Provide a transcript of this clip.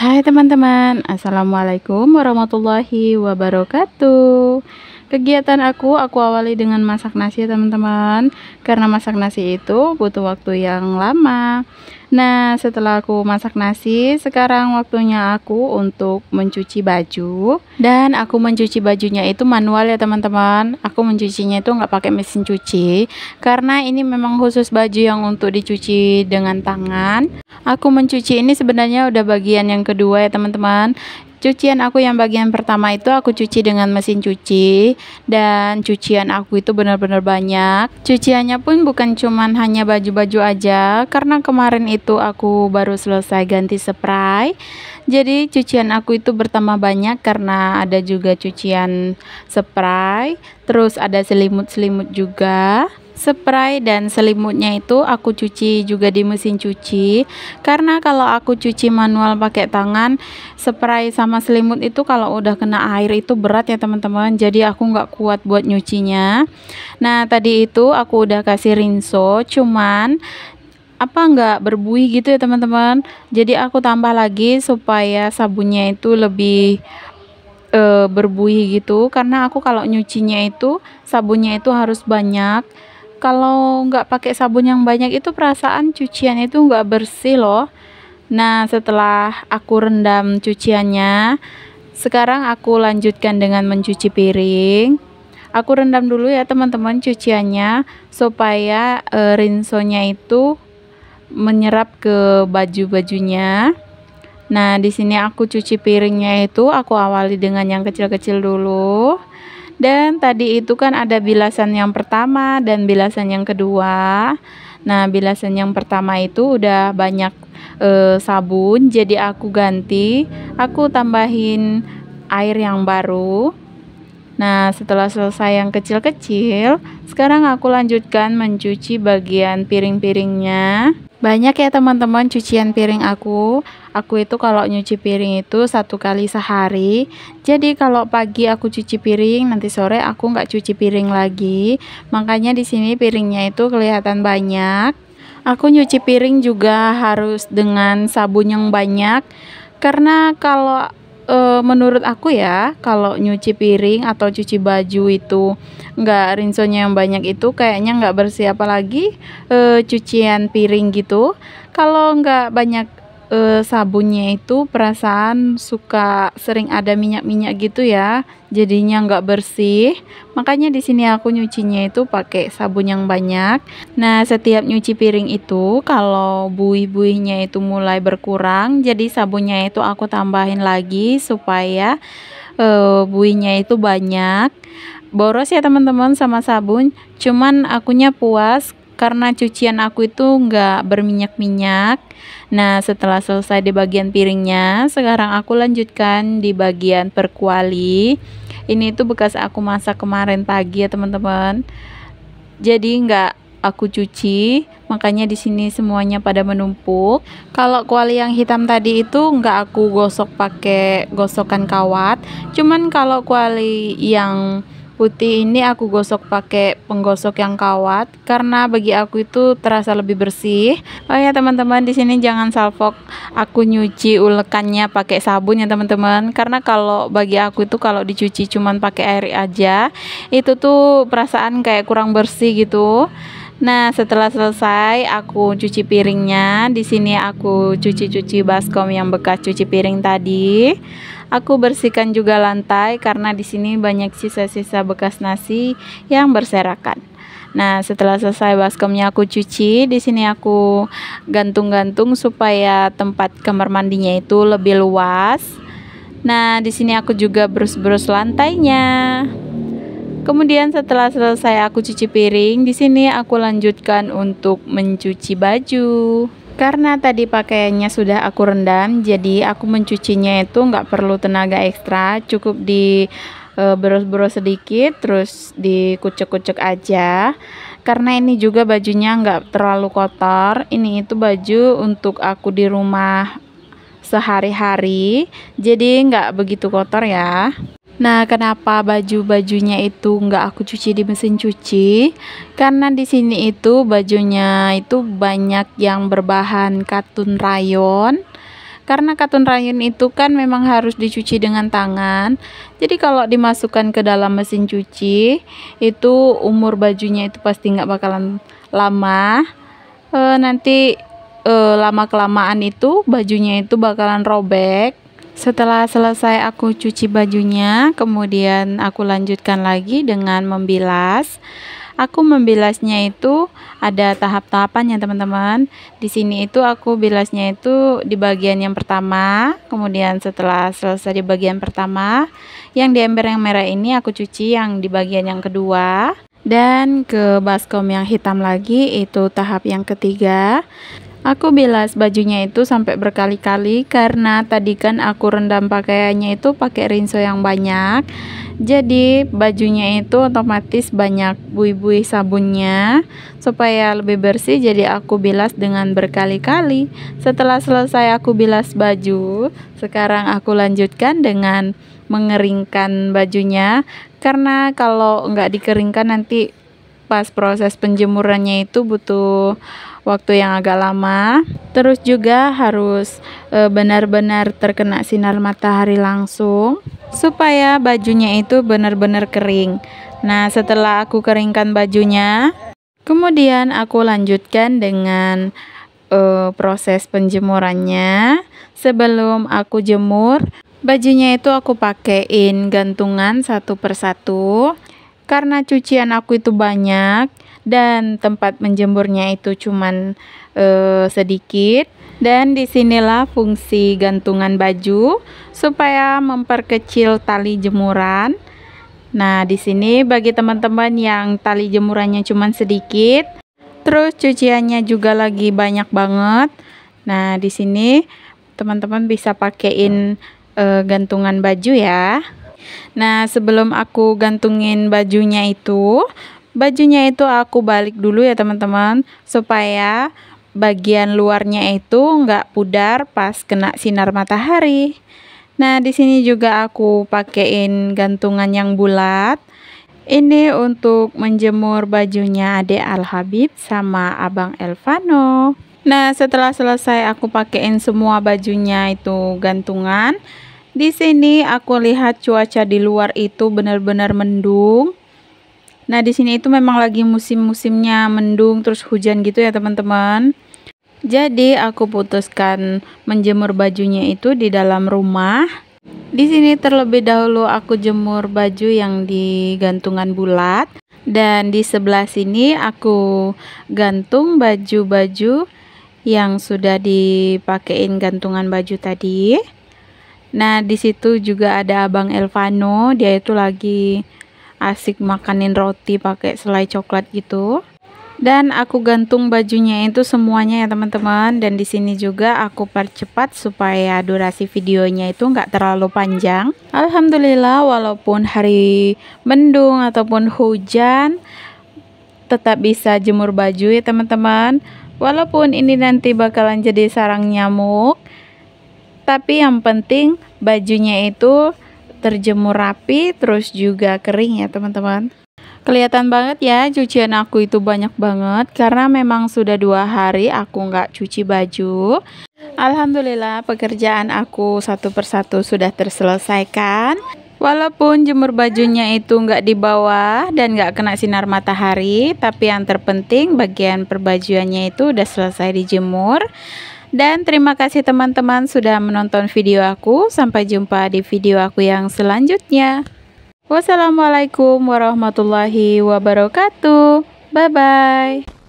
Hai teman-teman, Assalamualaikum warahmatullahi wabarakatuh. Kegiatan aku awali dengan masak nasi ya teman-teman. Karena masak nasi itu butuh waktu yang lama. Nah, setelah aku masak nasi, sekarang waktunya aku untuk mencuci baju. Dan aku mencuci bajunya itu manual ya teman-teman. Aku mencucinya itu nggak pakai mesin cuci, karena ini memang khusus baju yang untuk dicuci dengan tangan. Aku mencuci ini sebenarnya udah bagian yang kedua ya teman-teman. Cucian aku yang bagian pertama itu aku cuci dengan mesin cuci, dan cucian aku itu benar-benar banyak. Cuciannya pun bukan cuman hanya baju-baju aja, karena kemarin itu aku baru selesai ganti spray. Jadi cucian aku itu bertambah banyak karena ada juga cucian spray, terus ada selimut-selimut juga. Spray dan selimutnya itu aku cuci juga di mesin cuci, karena kalau aku cuci manual pakai tangan, spray sama selimut itu kalau udah kena air itu berat ya teman-teman, jadi aku nggak kuat buat nyucinya. Nah, tadi itu aku udah kasih rinso, cuman nggak berbuih gitu ya teman-teman, jadi aku tambah lagi supaya sabunnya itu lebih berbuih gitu, karena aku kalau nyucinya itu sabunnya itu harus banyak. Kalau nggak pakai sabun yang banyak itu perasaan cucian itu nggak bersih loh. Nah, setelah aku rendam cuciannya, sekarang aku lanjutkan dengan mencuci piring. Aku rendam dulu ya teman-teman cuciannya, supaya rinsonya itu menyerap ke baju-bajunya. Nah, di sini aku cuci piringnya itu aku awali dengan yang kecil-kecil dulu. Dan tadi itu kan ada bilasan yang pertama dan bilasan yang kedua. Nah, bilasan yang pertama itu udah banyak sabun, jadi aku ganti, aku tambahin air yang baru. Nah, setelah selesai yang kecil-kecil, sekarang aku lanjutkan mencuci bagian piring-piringnya. Banyak ya teman-teman cucian piring aku. Aku itu kalau nyuci piring itu 1 kali sehari. Jadi kalau pagi aku cuci piring, nanti sore aku nggak cuci piring lagi. Makanya di sini piringnya itu kelihatan banyak. Aku nyuci piring juga harus dengan sabun yang banyak, karena kalau menurut aku ya, kalau nyuci piring atau cuci baju itu nggak rinsonya yang banyak itu kayaknya nggak bersih, apalagi cucian piring gitu. Kalau nggak banyak sabunnya itu perasaan suka sering ada minyak-minyak gitu ya, jadinya nggak bersih. Makanya di sini aku nyucinya itu pakai sabun yang banyak. Nah, setiap nyuci piring itu kalau buih-buihnya itu mulai berkurang, jadi sabunnya itu aku tambahin lagi supaya buihnya itu banyak. Boros ya teman-teman sama sabun, cuman akunya puas karena cucian aku itu nggak berminyak-minyak. Nah, setelah selesai di bagian piringnya, sekarang aku lanjutkan di bagian perkuali. Ini tuh bekas aku masak kemarin pagi ya teman-teman, jadi nggak aku cuci, makanya di sini semuanya pada menumpuk. Kalau kuali yang hitam tadi itu nggak aku gosok pakai gosokan kawat, cuman kalau kuali yang putih ini aku gosok pakai penggosok yang kawat, karena bagi aku itu terasa lebih bersih. Oh ya teman-teman, di sini jangan salfok aku nyuci ulekannya pakai sabun ya teman-teman, karena kalau bagi aku itu kalau dicuci cuman pakai air aja itu tuh perasaan kayak kurang bersih gitu. Nah, setelah selesai aku cuci piringnya, di sini aku cuci-cuci baskom yang bekas cuci piring tadi. Aku bersihkan juga lantai karena di sini banyak sisa-sisa bekas nasi yang berserakan. Nah, setelah selesai baskomnya aku cuci, di sini aku gantung-gantung supaya tempat kamar mandinya itu lebih luas. Nah, di sini aku juga berus-berus lantainya. Kemudian setelah selesai aku cuci piring, di sini aku lanjutkan untuk mencuci baju. Karena tadi pakaiannya sudah aku rendam, jadi aku mencucinya itu nggak perlu tenaga ekstra, cukup di berus-berus sedikit, terus dikucek-kucek aja. Karena ini juga bajunya nggak terlalu kotor, ini itu baju untuk aku di rumah sehari-hari, jadi nggak begitu kotor ya. Nah, kenapa baju-bajunya itu nggak aku cuci di mesin cuci? Karena di sini itu bajunya itu banyak yang berbahan katun rayon. Karena katun rayon itu kan memang harus dicuci dengan tangan. Jadi kalau dimasukkan ke dalam mesin cuci, itu umur bajunya itu pasti nggak bakalan lama. Nanti lama kelamaan itu bajunya itu bakalan robek. Setelah selesai aku cuci bajunya, kemudian aku lanjutkan lagi dengan membilas. Aku membilasnya itu ada tahap-tahapannya teman-teman. Di sini itu aku bilasnya itu di bagian yang pertama, kemudian setelah selesai di bagian pertama, yang di ember yang merah ini aku cuci yang di bagian yang kedua, dan ke baskom yang hitam lagi itu tahap yang ketiga. Aku bilas bajunya itu sampai berkali-kali karena tadi kan aku rendam pakaiannya itu pakai rinso yang banyak. Jadi bajunya itu otomatis banyak buih-buih sabunnya. Supaya lebih bersih jadi aku bilas dengan berkali-kali. Setelah selesai aku bilas baju, sekarang aku lanjutkan dengan mengeringkan bajunya. Karena kalau nggak dikeringkan nanti pas proses penjemurannya itu butuh waktu yang agak lama. Terus juga harus benar-benar terkena sinar matahari langsung supaya bajunya itu benar-benar kering. Nah, setelah aku keringkan bajunya, kemudian aku lanjutkan dengan proses penjemurannya. Sebelum aku jemur, bajunya itu aku pakein gantungan satu persatu. Karena cucian aku itu banyak dan tempat menjemurnya itu cuman sedikit, dan disinilah fungsi gantungan baju supaya memperkecil tali jemuran. Nah, di sini bagi teman-teman yang tali jemurannya cuman sedikit, terus cuciannya juga lagi banyak banget. Nah, di sini teman-teman bisa pakein gantungan baju ya. Nah, sebelum aku gantungin bajunya itu aku balik dulu ya teman-teman, supaya bagian luarnya itu nggak pudar pas kena sinar matahari. Nah, di sini juga aku pakein gantungan yang bulat. Ini untuk menjemur bajunya Adek Al-Habib sama Abang Elvano. Nah, setelah selesai aku pakein semua bajunya itu gantungan. Di sini aku lihat cuaca di luar itu benar-benar mendung. Nah, di sini itu memang lagi musim-musimnya mendung terus hujan gitu ya teman-teman. Jadi aku putuskan menjemur bajunya itu di dalam rumah. Di sini terlebih dahulu aku jemur baju yang di gantungan bulat, dan di sebelah sini aku gantung baju-baju yang sudah dipakein gantungan baju tadi. Nah, di situ juga ada Abang Elvano, dia itu lagi asik makanin roti pakai selai coklat gitu. Dan aku gantung bajunya itu semuanya ya teman-teman, dan di sini juga aku percepat supaya durasi videonya itu nggak terlalu panjang. Alhamdulillah, walaupun hari mendung ataupun hujan, tetap bisa jemur baju ya teman-teman. Walaupun ini nanti bakalan jadi sarang nyamuk, tapi yang penting bajunya itu terjemur rapi terus juga kering ya teman-teman. Kelihatan banget ya cucian aku itu banyak banget karena memang sudah 2 hari aku nggak cuci baju. Alhamdulillah pekerjaan aku satu persatu sudah terselesaikan. Walaupun jemur bajunya itu nggak di bawah dan nggak kena sinar matahari, tapi yang terpenting bagian perbajuannya itu udah selesai dijemur. Dan terima kasih teman-teman sudah menonton video aku. Sampai jumpa di video aku yang selanjutnya. Wassalamualaikum warahmatullahi wabarakatuh. Bye-bye.